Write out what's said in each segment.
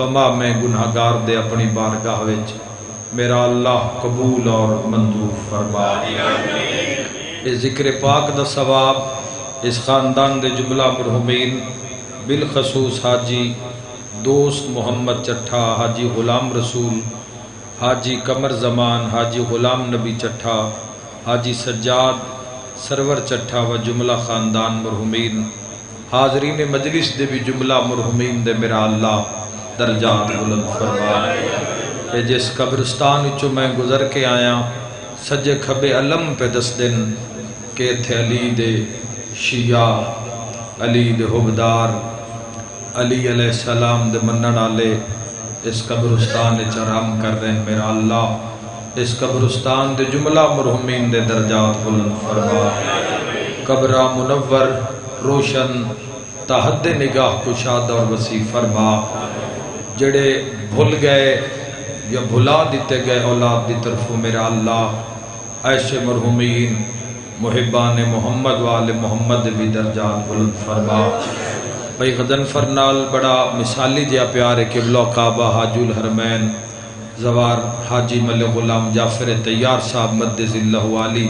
بما میں گناہگار دے اپنی بارگاہ وچ میرا اللہ قبول اور منظور فرما۔ اس ذکر پاک دا ثواب اس خاندان دے جملہ مرحومین بالخصوص حاجی دوست محمد چٹھا، حاجی غلام رسول، حاجی قمر زمان، حاجی غلام نبی چٹھا، حاجی سجاد سرور چٹھا و جملہ خاندان مرحومین حاضرین مجلس دے بھی جملہ مرحومین دے میرا اللہ درجات بلند فرما۔ کہ جس قبرستان وچوں میں گزر کے آیا سجے کھبے علم پہ دس دن کہ تھے علی دے شیعہ، علی دے حبدار، علی علیہ السلام دے منن والے اس قبرستان وچ آرام کر رہے ہیں میرا اللہ اس قبرستان دے جملہ مرحومین دے درجات بلند فرما۔ قبرہ منور روشن تحد نگاہ کشاد اور وسیع فرما۔ جڑے بھول گئے یا بھلا دیتے گئے اولاد دی طرفوں میرا اللہ ایسے مرحومین محبان محمد وآل محمد بھی درجات بلند فرما۔ بھائی غضنفر نال بڑا مثالی جہا پیار ہے قبلہ کعبہ حاجی الحرمین زوار حاجی ملک غلام جعفر تیار صاحب مدد اللہ علی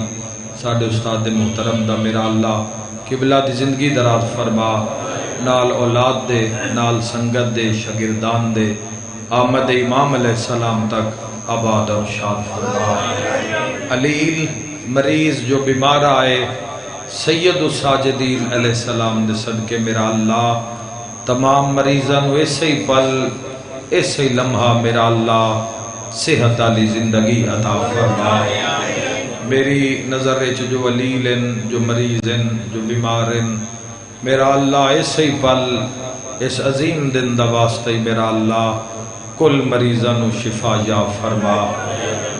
ساڈے استاد محترم دا میرا اللہ قبلہ دی زندگی دراز فرما، نال اولاد دے نال سنگت دے شاگردان دے آمد امام علیہ السلام تک آباد اور شاد فرما۔ علیل مریض جو بیمار آئے سید الساجدین علیہ السلام دے صدقے میرا اللہ تمام مریضان ایسے ہی پل ایسے ہی لمحہ میرا اللہ صحت علی زندگی عطا فرما۔ میری نظر جو علیل جو مریض جو بیمار میرا اللہ ایسے ہی پل اس عظیم دن دا واسطے میرا اللہ کل مریضان شفا یا فرما۔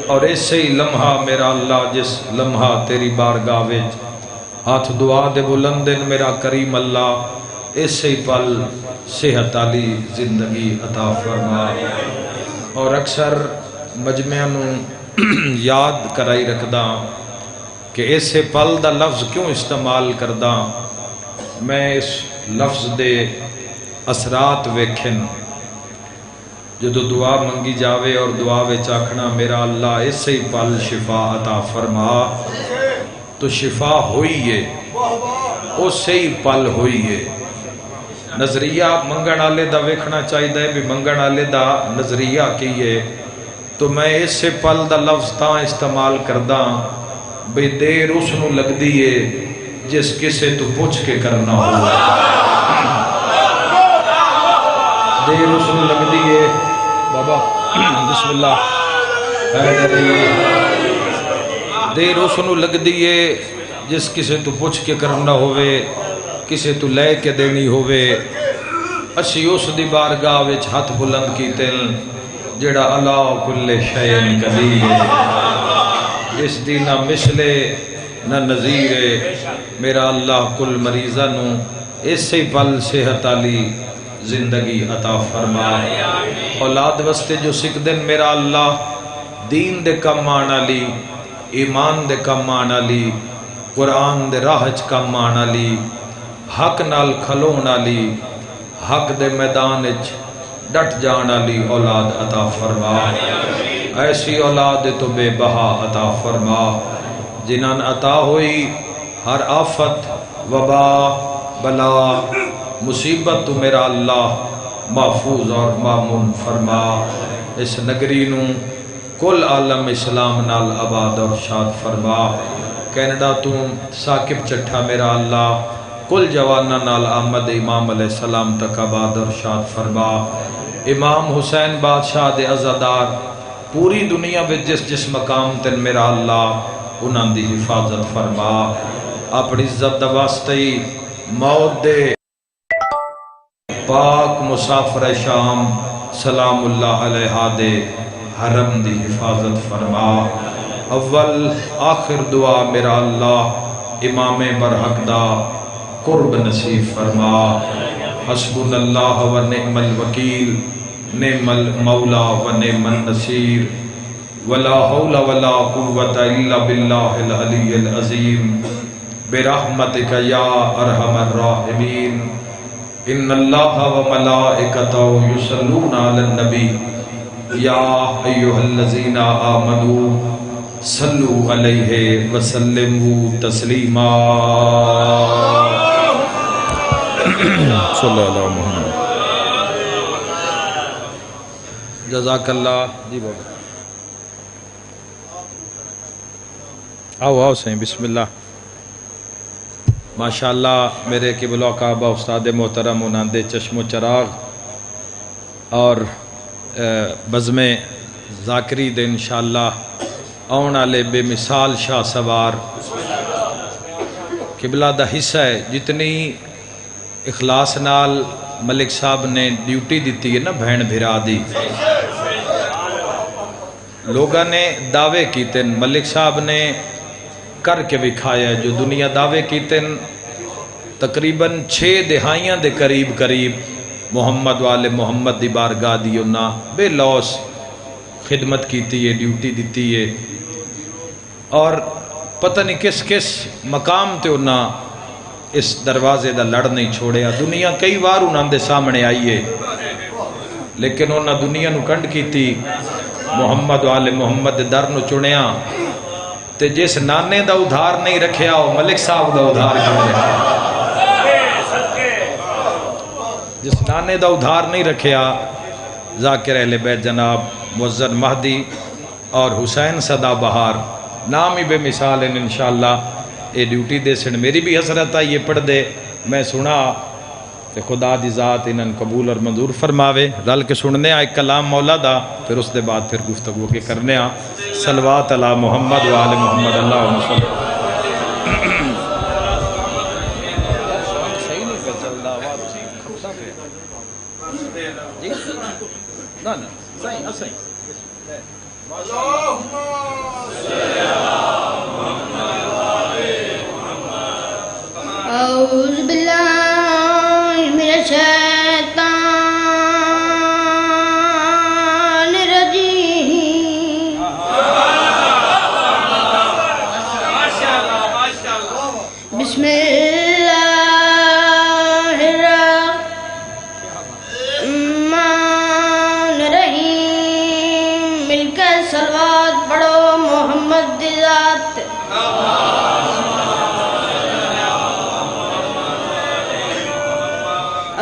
اور ایسے ہی لمحہ میرا اللہ جس لمحہ تیری بارگاہ وچ ہاتھ دعا دے بلندن میرا کریم اللہ ایسے ہی پل صحت علی زندگی عطا فرما۔ اور اکثر مجمعوں یاد کرائی رکھدا کہ ایسے پل دا لفظ کیوں استعمال کردا، میں اس لفظ دے اثرات ویکھن جدو دعا منگی جاوے اور دعا وچ آکھنا میرا اللہ ایسے ہی پل شفا عطا فرما تو شفا ہوئی ہے اسے ہی پل ہوئی ہے۔ نظریہ منگن والے دا ویکھنا چاہیے بھی منگن والے دا نظریہ کی ہے، تو میں ایسے پل دا لفظ تاں استعمال کردا بے دیر اس نو لگ دیئے جس کسے تو پوچھ کے کرنا ہوا، دیر اس نو لگ دیئے بابا بسم اللہ دیر اس نو لگ دیئے جس کسے تو پوچھ کے کرنا ہوئے، کسے تو لے کے دینی ہوئے۔ اسی اس دی بارگاہ وچ ہاتھ بلند کی تل جڑا اللہ کل شیء قدیر، اس دی نہ مثلے نہ نظیر، میرا اللہ کل مریضانوں ایسے پل صحت علی زندگی عطا فرما۔ اولاد وستے جو سکدن میرا اللہ دین دے کم آنا لی، ایمان دے کم آنا لی، قرآن دے راہج کم آنا لی، حق نال کھلونا لی، حق دے میدان اچ ڈٹ جانا لی اولاد عطا فرما۔ ایسی اولاد تو بے بہا عطا فرما جنان عطا ہوئی ہر آفت وبا بلا مصیبت تو میرا اللہ محفوظ اور مامون فرما۔ اس نگری نو کل عالم اسلام نال آباد اور شاد فرما۔ کینیڈا تو ثاقب چٹھا میرا اللہ کل جوانا نال آمد امام علیہ السلام تک آباد اور شاد فرما۔ امام حسین بادشاہ دے عزادار پوری دنیا میں جس جس مقام تن میرا اللہ انہاں دی حفاظت فرما۔ اپنی عزت دا واسطے موت دے پاک مسافر شام سلام اللہ علیہ دے حرم دی حفاظت فرما۔ اول آخر دعا میرا اللہ امام برحق دا قرب نصیب فرما۔ حسبنا اللہ و نعم الوکیل نعم المولا و نعم النصیر ولا حول ولا قوة الا باللہ العلی العظیم برحمتک یا ارحم الراحمین۔ ان اللہ و ملائکتہ یصلون علی النبی یا ایھا الذین آمنوا صلوا علیہ وسلموا تسلیما صلی اللہ علیہ محمد. جزاک اللہ. جی بابا آؤ صحیح. بسم اللہ. ماشاءاللہ میرے قبلہ کعبہ استاد محترم انہاندے چشم و چراغ اور بزم ذاکری دے انشاءاللہ آن والے بے مثال شاہ سوار قبلہ دا حصہ ہے. جتنی اخلاص نال ملک صاحب نے ڈیوٹی دیتی ہے نا بہن بھرا دی، لوگاں نے دعوے کیتے، ملک صاحب نے کر کے بکھایا. جو دنیا دعوے کیتے تقریباً 6 دہائیاں دے قریب محمد والے محمد دی بارگاہ دی انہاں بے لوس خدمت کیتی ہے، ڈیوٹی دیتی ہے، اور پتہ نہیں کس کس مقام تے انہاں اس دروازے دا لڑ نہیں چھوڑیا. دنیا کئی بار انہاں دے سامنے آئی ہے لیکن انہاں دنیا نو کنڈ کیتی، محمد والے محمد دے در نو چنیا. تے جس نانے دا ادھار نہیں رکھیا وہ ملک صاحب دا ادھار کیوں رکھیا؟ جس نانے دا ادھار نہیں رکھیا ذاکر اہل بیت جناب معزز مہدی اور حسین صدا بہار نام ہی بے مثال ہیں. انشاءاللہ یہ ڈیوٹی دے سن میری بھی حسرت آئی یہ پڑھ دے میں سنا کہ خدا دی ذات انہاں قبول اور منظور فرماوے. رل کے سننے ایک کلام مولا دا پھر اس دے بعد پھر گفتگو کے کرنے صلوات علی محمد و آل محمد. اللہم صلی اعوذ باللہ من الشیطان الرجیم بسم اللہ الرحمن الرحیم. مل کر صلوات پڑھو محمد دی ذات.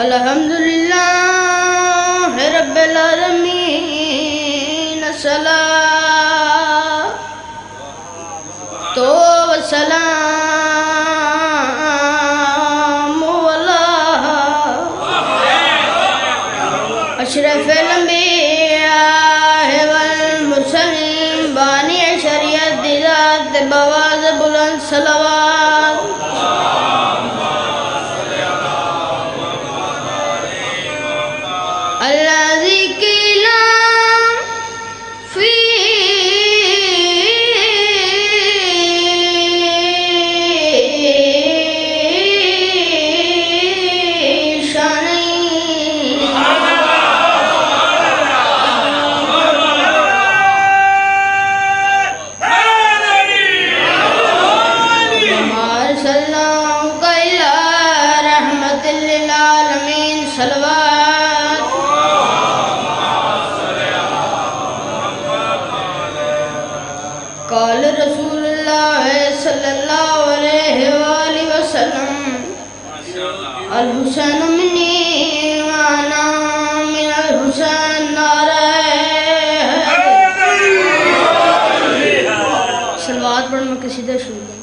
الحمدللہ رب العالمین الصلاۃ والسلام علی اشرف الانبیاء والمرسلین بانی شریعت ذات بواز بلند صلوات. الذي قيل في شانه وما أرسلناك إلا رحمة للعالمين. صلوات. قال رسول اللہ صلی اللہ علیہ وآلہ وسلم الحسین منی وانا من الحسین نعرہ. صلوات پڑھ میں قصیدہ شروع کروں.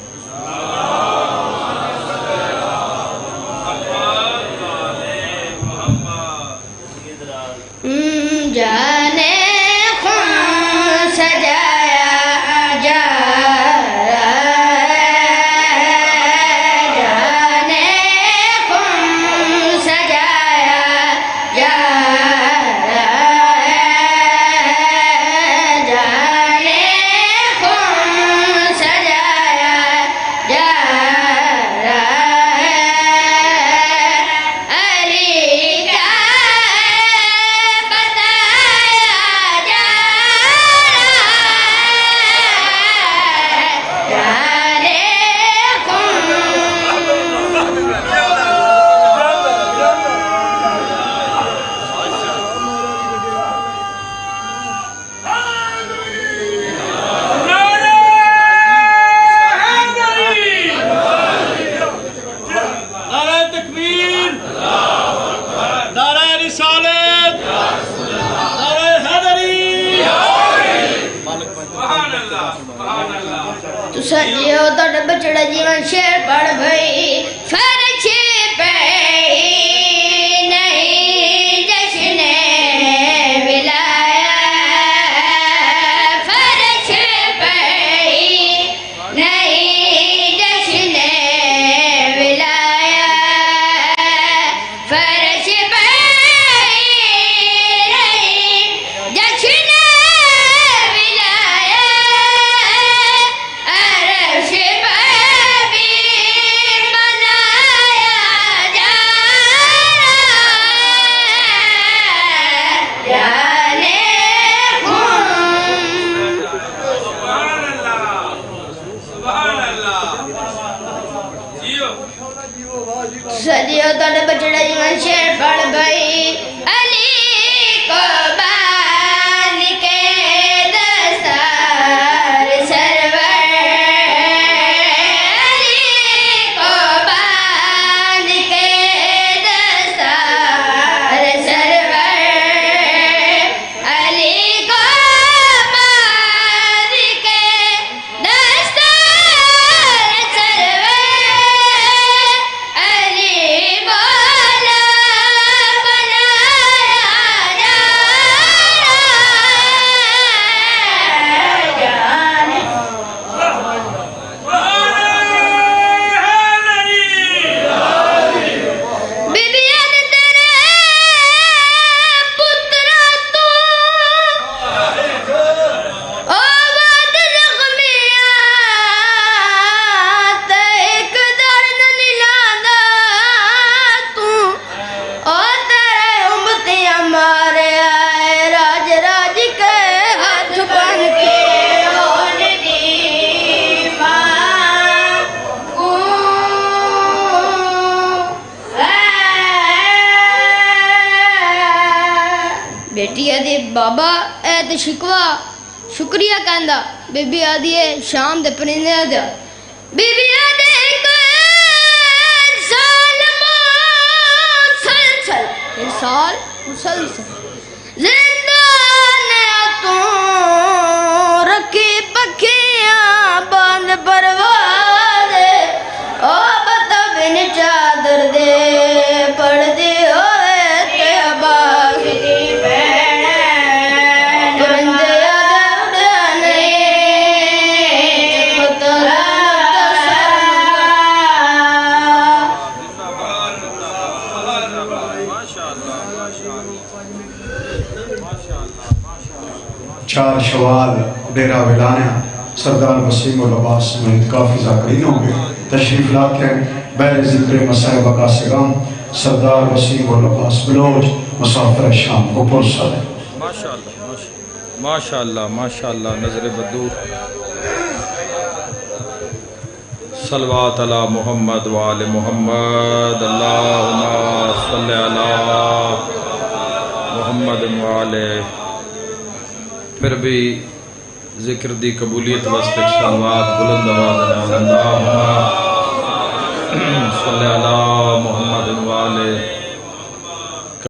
بچڑا جیون شیر پڑھ بھئی فرش پہ نہیں جشن ولایا فرش پہ نہیں جشن ولایا فرش پہ نہیں جشن ولایا عرش پہ بھی منایا جا جانے سجیو تڑ بچڑا جیون شیر پڑھ بھئی علی کو بان کے دستار سرور علی کو بان کے دستار سرور علی کو بان کے دستار سرور علی مولا بنایا جانے بیبیان تیرے پترا تو آباد زخمیات ایک درد نلانا تو تیرے امتیاں مارے آئے راج راج کے ہاتھ بن کے ہون دی ماں کو بیٹی آدھی بابا اے تے شکوا شکریہ کہندا بی بی آدھی شام دے پرندے آدھا بی بی آدھے ایک سال مسلسل ایک سال مسلسل زندان تو رکھی پکھیاں بند پرواز او بتا بن چادر دے پڑھ دے ہوئے تے باغ دی بہن پرندے آدھا اڑانے پتلا چار شوال ڈیرہ ویلانیہ سردار وسیم العباس سمیت کافی ذاکرین ہوں گے تشریف لاتے ہیں بیر ذکر مسائل بقا سے غم سردار وسیم العباس بلوچ مسافر شام کو پرسا ہے ماشاءاللہ نظر بدور صلوات علی محمد وآل محمد اللہم صلی علی محمد وآل پھر بھی ذکر دی قبولیت واسطے صلوات بلند آواز میں اللہم صلی علی محمد وآل